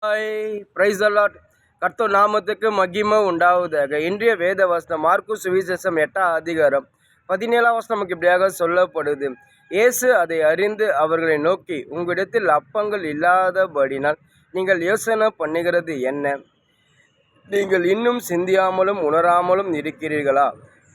Praise the Lord. கர்த்தர் நாமத்துக்கு மகிமை உண்டாவதாக. இன்றைய வேத வசனம் மார்க்கு சுவிசேஷம் 8ஆம் அதிகாரம் 17ஆம் வசனம் நமக்கு இப்படியாக சொல்லப்படுது. இயேசு அதை அறிந்து அவர்களை நோக்கி, உங்களிடத்தில் அப்பங்கள் இல்லாதபடினால் நீங்கள் யோசனை பண்ணுகிறது என்ன? நீங்கள் இன்னும் சிந்தியாமலும் உணராமலும் இருக்கிறீர்களா?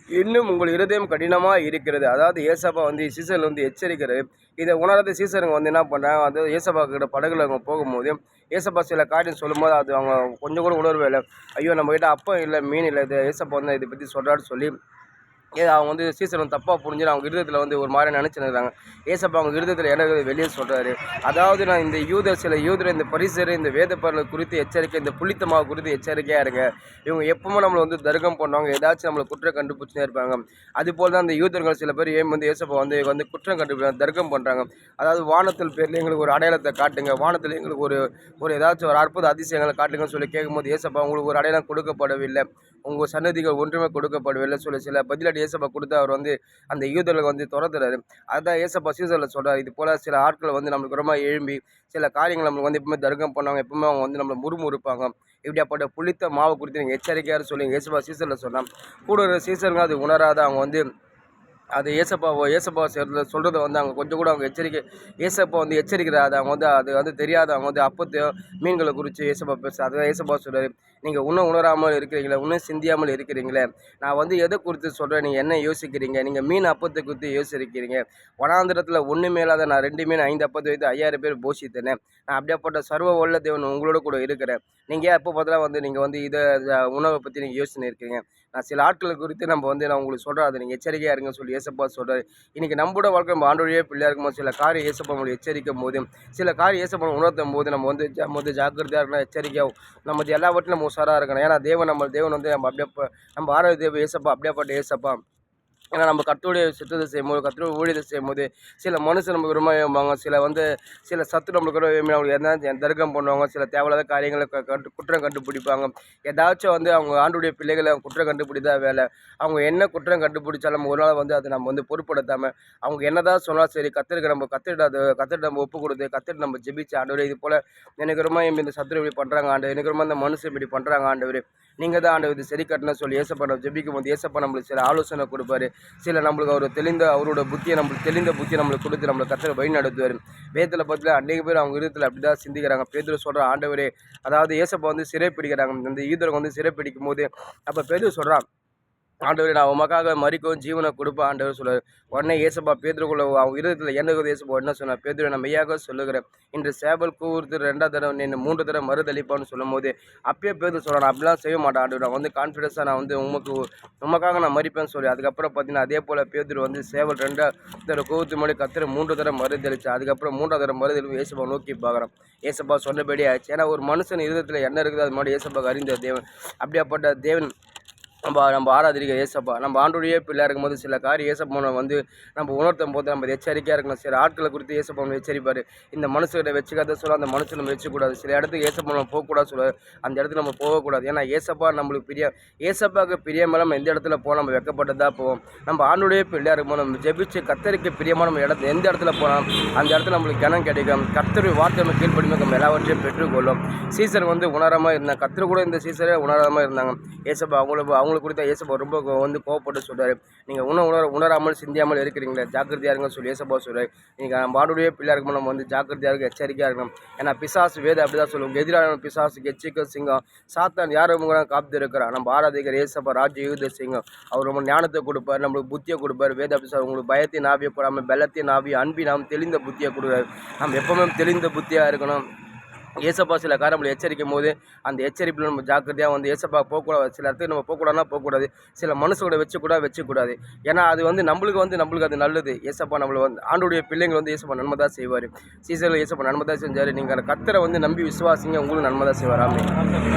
இன்னும் உங்கள் இருதயம் கடினமாக இருக்கிறது. அதாவது ஏசப்பா சீசரில் எச்சரிக்கிறது. இதை உணராத சீசருங்க என்ன பண்ணுறாங்க, அது ஏசப்பா கிட்ட படகுல அவங்க போகும்போது ஏசப்பா சில காரியம் சொல்லும்போது அது அவங்க கொஞ்சம் கூட உணர்வே இல்லை. ஐயோ, நம்ம கிட்ட அப்பம் இல்லை, மீன் இல்லை, இது ஏசப்பா இதை பற்றி சொல்கிறான்னு சொல்லி அவங்க சீசன் தப்பாக புரிஞ்சு அவங்க இருதயத்தில் ஒரு மாதிரி நினச்சிருக்கிறாங்க. ஏசப்பா அவங்க இருதயத்தில் என்ன வெளியே சொல்கிறாரு. அதாவது நான் இந்த சில யூதர் இந்த பரிசர் இந்த வேத பொருள் குறித்து எச்சரிக்கை, இந்த புளித்தமாவை குறித்து எச்சரிக்கையாக இருங்க. இவங்க எப்பவுமே நம்மளை தர்க்கம் பண்ணுவாங்க, ஏதாச்சும் நம்மளை குற்றம் கண்டுபிடிச்சுனே இருப்பாங்க. அதுபோல் தான் அந்த யூதர்கள் சில பேர் ஏசப்பா குற்றம் கண்டுபிடிச்சாங்க, தர்க்கம் பண்ணுறாங்க. அதாவது வானத்தில் பேரில் எங்களுக்கு ஒரு அடையாளத்தை காட்டுங்க, வானத்தில் எங்களுக்கு ஒரு ஏதாச்சும் ஒரு அற்புத அதிசயங்களை காட்டுங்கன்னு சொல்லி கேட்கும்போது ஏசப்பா உங்களுக்கு ஒரு அடையாளம் கொடுக்கப்படவில்லை, உங்கள் சன்னதிகள் ஒன்றுமே கொடுக்கப்படவில்லை சொல்லி சில பதிலடி ஏசப்பா கொடுத்து அவர் அந்த யூதர்களை துரத்துறாரு. அதுதான் ஏசப்பா சீசரில் சொல்கிறார். இது போல் சில ஆட்கள் நம்மளுக்கு ரொம்ப எழும்பி சில காரியங்கள் நம்மளுக்கு எப்பவுமே தர்க்கம் பண்ணுவாங்க, எப்பவுமே அவங்க நம்மளை முறுமுறுப்பாங்க. இப்படியாப்பட்ட புளித்த மாவை குறித்து நீங்கள் எச்சரிக்கையாக சொல்லி ஏசப்பா சீசரில் சொன்னால் கூட ஒரு சீசருங்க அது உணராத அவங்க அது ஏசப்பா சொல்கிறத அவங்க கொஞ்சம் கூட அவங்க எச்சரிக்கை ஏசப்பா எச்சரிக்கிறார். அது அவங்க அது தெரியாத அவங்க அப்பத்தையும் மீன்களை குறித்து ஏசப்பா பேசுகிறார். அதுதான் ஏசப்பா சொல்கிறார், நீங்கள் இன்னும் உணராமல் இருக்கிறீங்களே, இன்னும் சிந்தியாமல் இருக்கிறீங்களே, நான் எதை குறித்து சொல்கிறேன், நீங்கள் என்ன யோசிக்கிறீங்க? நீங்கள் மீன் அப்பத்தை குறித்து யோசிக்கிறீங்க. வனாந்திரத்தில் ஒன்று மேலாத நான் 2 மீன் 5 அப்பத்தை வைத்து 5000 பேர் போஷித்தேனே. நான் அப்படியாப்பட்ட சர்வ வல்ல தேவன் உங்களோட கூட இருக்கிறேன். நீங்கள் எப்போ பார்த்தாலும் நீங்கள் இதை உணவை பற்றி நீங்கள் யோசனை இருக்கீங்க. நான் சில ஆட்களை குறித்து நான் உங்களுக்கு சொல்கிறேன், அதை நீங்கள் எச்சரிக்கையாக இருங்கன்னு சொல்லி ஏசப்பா சொல்கிறார். இன்றைக்கி நம்மளோட வாழ்க்கை நம்ம ஆண்டோடைய பிள்ளையாக இருக்கும்போது சில காரியம் ஏசப்பா நம்மளை எச்சரிக்கும் போது, சில காரியம் ஏசப்பா உணர்த்தும் போது நம்ம ஜாக்கிரதையாக இருக்கணும், எச்சரிக்கையாக நம்ம எல்லாவற்றிலும் நம்ம உஷாராக இருக்கணும். ஏன்னா தேவன் நம்ம அப்படியே நம்ம ஆராய்ச்சி தேவ ஏசப்பா அப்படியேப்பட்ட ஏசப்பா. ஏன்னா நம்ம கர்த்தருடைய சித்தத்தை செய்யும்போது, கர்த்தருடைய ஊழியத்தை செய்யும்போது சில மனுஷன் நமக்கு ரொம்ப ஏமாங்க, சில சத்து நம்மளுக்கு அவங்களுக்கு என்ன தர்க்கம் பண்ணுவாங்க, சில தேவையில்லாத காரியங்களை குற்றம் கண்டுபிடிப்பாங்க. ஏதாச்சும் அவங்க ஆண்டுடைய பிள்ளைகளை குற்றம் கண்டுபிடித்தா வேலை. அவங்க என்ன குற்றம் கண்டுபிடிச்சாலும் நம்ம ஒரு நாள் அதை நம்ம பொருட்படுத்தாமல் அவங்க என்னதான் சொன்னாலும் சரி, கத்திரிட்டு நம்ம ஒப்பு கொடுத்து கத்திரிட்டு நம்ம ஜெபிச்சு, ஆண்டவரே இது போல் எனக்கு ரொம்ப இந்த சத்துரு இப்படி பண்ணுறாங்க ஆண்டு, எனக்கு ரொம்ப இந்த மனுஷன் இப்படி பண்ணுறாங்க ஆண்டவர், நீங்கள் தான் ஆண்டவர் இது சரி கட்டணும் சொல்லி ஏசப்பா நம்ம ஜெபிக்கும் போது ஏசப்பா நம்மளுக்கு சில ஆலோசனை கொடுப்பாரு. சில நம்மளுக்கு அவரோட புத்தியை தெளிந்த புத்தியை நம்மளுக்கு கொடுத்து நம்மளை கர்த்தர் வழி நடத்துவார். வேதத்தில் பார்த்தீங்கன்னா அநேக பேர் அவங்க இருதயத்தில் அப்படி தான் சிந்திக்கிறாங்க. பேதுரு சொல்கிற ஆண்டவரே, அதாவது ஏசப்பா சிறை பிடிக்கிறாங்க, இந்த யூதரை சிறை பிடிக்கும் போது அப்போ பேதுரு சொல்கிறான், ஆண்டவரே நான் உமக்காக மறிக்கவும் ஜீவனை கொடுப்பேன் ஆண்டவர் சொல்லுவார். உடனே ஏசப்பா பேதுருக்குள்ள அவங்க இருதயத்தில் என்ன ஏசப்பா என்ன சொன்னார், பேதுரு நான் மெய்யாக சொல்லுகிறேன், இன்று சேவல் கூவுறது 2ஆம் தடவை நின்று 3 தடவை மறுதளிப்பான்னு சொல்லும் போது அப்பயே பேதுரு சொல்கிறான், அப்படிலாம் செய்ய மாட்டேன் ஆண்டவர், நான் கான்ஃபிடன்ஸாக நான் உமக்காக நான் மறிப்பேன்னு சொல்லி. அதுக்கப்புறம் பார்த்தீங்கன்னா அதே போல் பேதுரு சேவல் 2ஆம் தடவை கூவுத்து முன்னாடி கத்திர 3 தடவை மறுதளிச்சு, அதுக்கப்புறம் 3ஆம் தடவை மறுதளிப்பு ஏசப்பா நோக்கி பார்க்குறான். ஏசப்பா சொன்னபடி ஆச்சு. ஏன்னா ஒரு மனுஷன் இருதயத்தில் என்ன இருக்குது அது மாதிரி ஏசப்பாக்கு அறிந்த தேவன். அப்படியாப்பட்ட தேவன் நம்ம ஆராதிக்க ஏசப்பா. நம்ம ஆண்டோடைய பிள்ளையாக இருக்கும்போது சில காரியம் ஏசப்பா நம்ம உணர்த்தும் போது நம்ம எச்சரிக்கையாக இருக்கணும். சில ஆட்களை குறித்து ஏசப்பா எச்சரிப்பார். இந்த மனுஷக்கிட்ட வச்சுக்காத சொல்ல அந்த மனுஷன் நம்ம வச்சுக்கூடாது. சில இடத்துக்கு ஏசப்பா நம்ம போகக்கூடாது சொல்லுவார், அந்த இடத்துக்கு நம்ம போகக்கூடாது. ஏன்னா ஏசப்பா நம்மளுக்கு ஏசப்பாவுக்கு பிரியமாக நம்ம எந்த இடத்துல போனால் நம்ம வெக்கப்பட்டதாக போவோம். நம்ம ஆண்டோடைய பிள்ளையாக இருக்கும்போது நம்ம ஜெபிச்சு கர்த்தருக்கு பிரியமான நம்ம எந்த இடத்துல போனால் அந்த இடத்துல நம்மளுக்கு கனம் கிடைக்கும். கர்த்தருடைய வார்த்தை நம்ம கீழ்ப்படிமை நம்ம எல்லாவற்றையும் பெற்றுக்கொள்ளும். சீசர் உணராமல் இருந்தாங்க, கர்த்தர் கூட இந்த சீசரே உணராமல் இருந்தாங்க. ஏசப்பா அவங்களுக்கு குறித்த ஏசப்பா ரொம்ப கோவப்பட்டு சொல்கிறார், நீங்கள் உணராமல் சிந்தியாமல் இருக்கிறீங்களே, ஜாக்கிரதையாக இருங்கன்னு சொல்லி ஏசப்பா சொல்கிறார். நீங்கள் நம்ம ஆண்டுடைய பிள்ளையாக இருக்கும்போது நம்ம ஜாக்கிரதையாக இருக்க எச்சரிக்கையாக இருக்கணும். ஏன்னா பிசாசு வேத அப்படி தான் சொல்லுவோம், எதிரான பிசாசுக்கு எச்சிக்க சிங்கம் சாத்தான் யாரும் காத்து இருக்கிறான். நம்ம ஆராதிக்கிற ஏசப்பா ராஜ யூத சிங்கம். அவர் ரொம்ப ஞானத்தை கொடுப்பார், நம்மளுக்கு புத்தியை கொடுப்பார். வேத அப்படி சார் உங்களுக்கு பயத்தின் ஆவியை போடாமல் பலத்தின் ஆவி அன்பி நாம் தெளிந்த புத்தியை கொடுக்குறாரு. நம்ம எப்பவுமே தெளிந்த புத்தியாக இருக்கணும். ஏசப்பா சில காரியம் நம்மளை எச்சரிக்கும் போது அந்த எச்சரிப்பில் நம்ம ஜாக்கிரதையாக ஏசப்பா போகக்கூடாது. சில இடத்துக்கு நம்ம போகக்கூடாதுனா போகக்கூடாது. சில மனுஷோட வச்சுக்கூடாது. ஏன்னா அது நம்மளுக்கு அது நல்லது. ஏசப்பா நம்மளை ஆண்டுடைய பிள்ளைங்க ஏசப்பா நன்மை தான் செய்வார். சீசரில் ஏசப்பா நன்மை தான் செஞ்சார். நீங்கள் அந்த கர்த்தரை நம்பி விசுவாசிங்க, உங்களுக்கு நன்மை தான் செய்வார். ஆமென்.